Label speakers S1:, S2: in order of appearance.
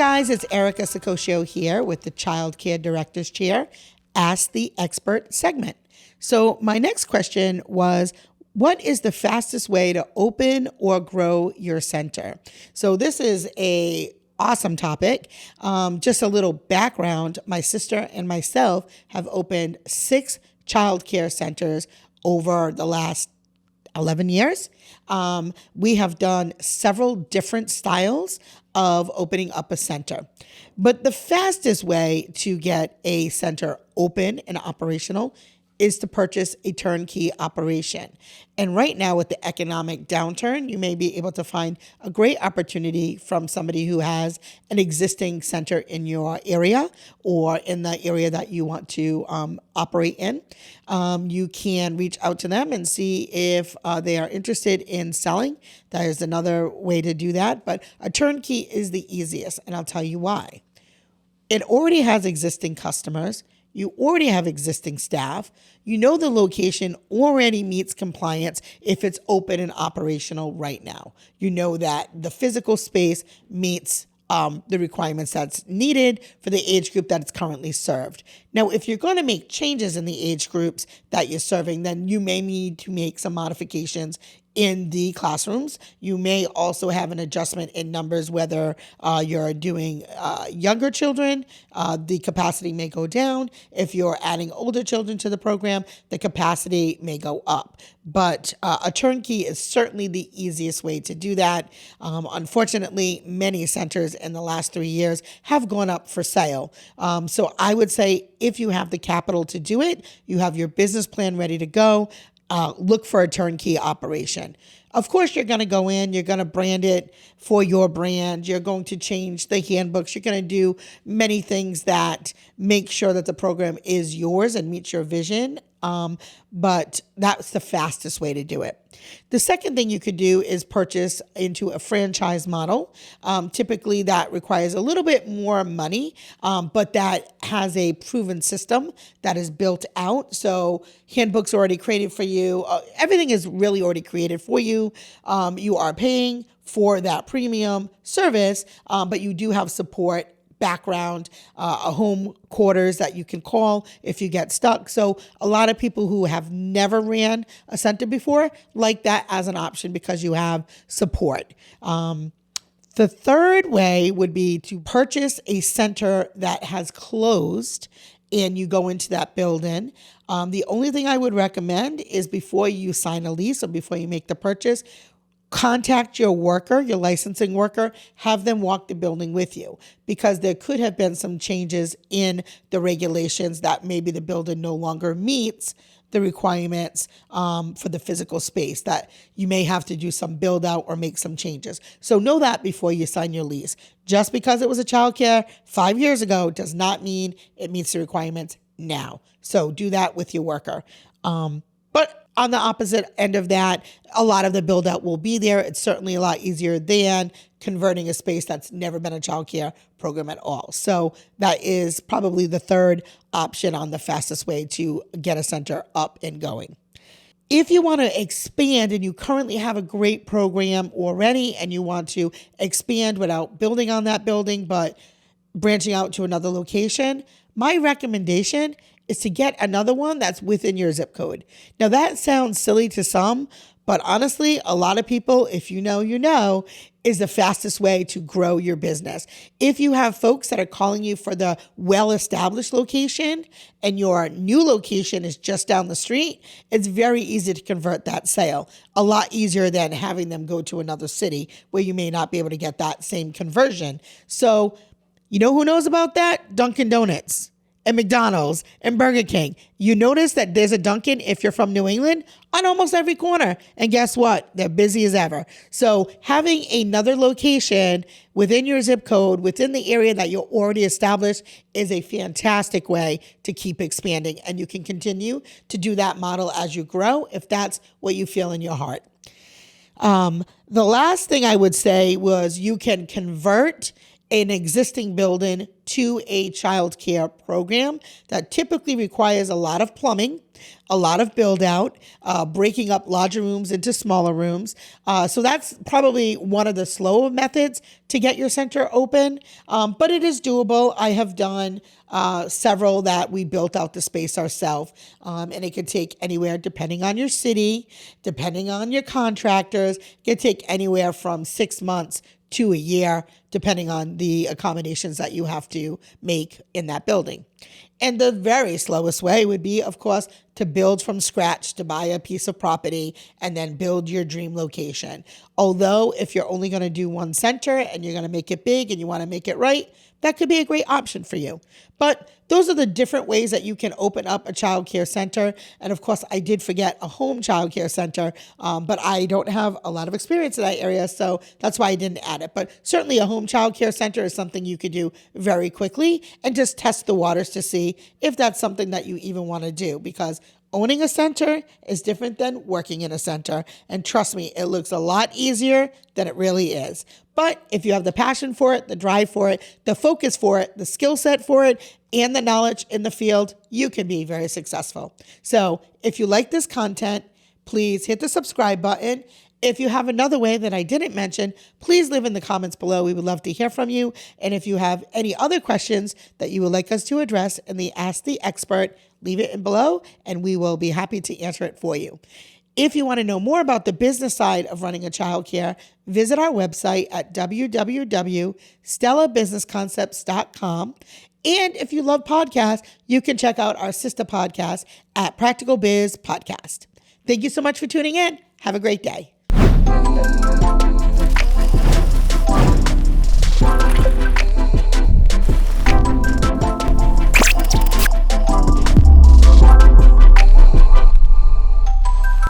S1: guys, it's Erica Sacosio here with the Childcare Director's Chair, Ask the Expert segment. So my next question was, what is the fastest way to open or grow your center? So this is a awesome topic. Just a little background, my sister and myself have opened 6 childcare centers over the last 11 years. We have done several different styles of opening up a center. But the fastest way to get a center open and operational is to purchase a turnkey operation. And right now with the economic downturn, you may be able to find a great opportunity from somebody who has an existing center in your area or in the area that you want to operate in. You can reach out to them and see if they are interested in selling. That is another way to do that. But a turnkey is the easiest, and I'll tell you why. It already has existing customers. You already have existing staff. You know the location already meets compliance if it's open and operational right now. You know that the physical space meets the requirements that's needed for the age group that it's currently served. Now, if you're going to make changes in the age groups that you're serving, then you may need to make some modifications in the classrooms. You may also have an adjustment in numbers, whether you're doing younger children, the capacity may go down. If you're adding older children to the program, the capacity may go up. But a turnkey is certainly the easiest way to do that. Unfortunately, many centers in the last 3 years have gone up for sale. So I would say if you have the capital to do it, you have your business plan ready to go, look for a turnkey operation. Of course, you're going to go in, you're going to brand it for your brand. You're going to change the handbooks. You're going to do many things that make sure that the program is yours and meets your vision. But that's the fastest way to do it. The second thing you could do is purchase into a franchise model. Typically, that requires a little bit more money, but that has a proven system that is built out. So handbooks are already created for you. Everything is really already created for you. You are paying for that premium service, but you do have support, background, a home quarters that you can call if you get stuck. So a lot of people who have never ran a center before like that as an option because you have support. The third way would be to purchase a center that has closed and you go into that building. The only thing I would recommend is before you sign a lease or before you make the purchase, contact your worker, your licensing worker, have them walk the building with you because there could have been some changes in the regulations that maybe the building no longer meets the requirements for the physical space, that you may have to do some build out or make some changes. So know that before you sign your lease. Just because it was a childcare 5 years ago does not mean it meets the requirements now. So do that with your worker. But on the opposite end of that, a lot of the build out will be there. It's certainly a lot easier than converting a space that's never been a childcare program at all. So that is probably the third option on the fastest way to get a center up and going. If you want to expand and you currently have a great program already and you want to expand without building on that building, but branching out to another location, my recommendation is to get another one that's within your zip code. Now that sounds silly to some, but honestly, a lot of people, if you know, is the fastest way to grow your business. If you have folks that are calling you for the well-established location and your new location is just down the street, it's very easy to convert that sale. A lot easier than having them go to another city where you may not be able to get that same conversion. So, you know who knows about that? Dunkin' Donuts and McDonald's and Burger King. You notice that there's a Dunkin', if you're from New England, on almost every corner. And guess what? They're busy as ever. So having another location within your zip code, within the area that you're already established, is a fantastic way to keep expanding. And you can continue to do that model as you grow if that's what you feel in your heart. The last thing I would say was you can convert an existing building to a childcare program that typically requires a lot of plumbing, a lot of build out, breaking up larger rooms into smaller rooms. So that's probably one of the slower methods to get your center open, but it is doable. I have done several that we built out the space ourselves, and it could take anywhere, depending on your city, depending on your contractors, it could take anywhere from 6 months to a year, depending on the accommodations that you have to make in that building. And the very slowest way would be, of course, to build from scratch, to buy a piece of property and then build your dream location. Although if you're only going to do one center and you're going to make it big and you want to make it right, that could be a great option for you. But those are the different ways that you can open up a child care center. And of course, I did forget a home child care center, but I don't have a lot of experience in that area, so that's why I didn't add it. But certainly a home child care center is something you could do very quickly and just test the waters to see if that's something that you even want to do, because owning a center is different than working in a center. And trust me, it looks a lot easier than it really is. But if you have the passion for it, the drive for it, the focus for it, the skill set for it, and the knowledge in the field, you can be very successful. So if you like this content, please hit the subscribe button. If you have another way that I didn't mention, please leave in the comments below. We would love to hear from you. And if you have any other questions that you would like us to address in the Ask the Expert, leave it in below and we will be happy to answer it for you. If you want to know more about the business side of running a childcare, visit our website at www.stellabusinessconcepts.com. And if you love podcasts, you can check out our sister podcast at Practical Biz Podcast. Thank you so much for tuning in. Have a great day.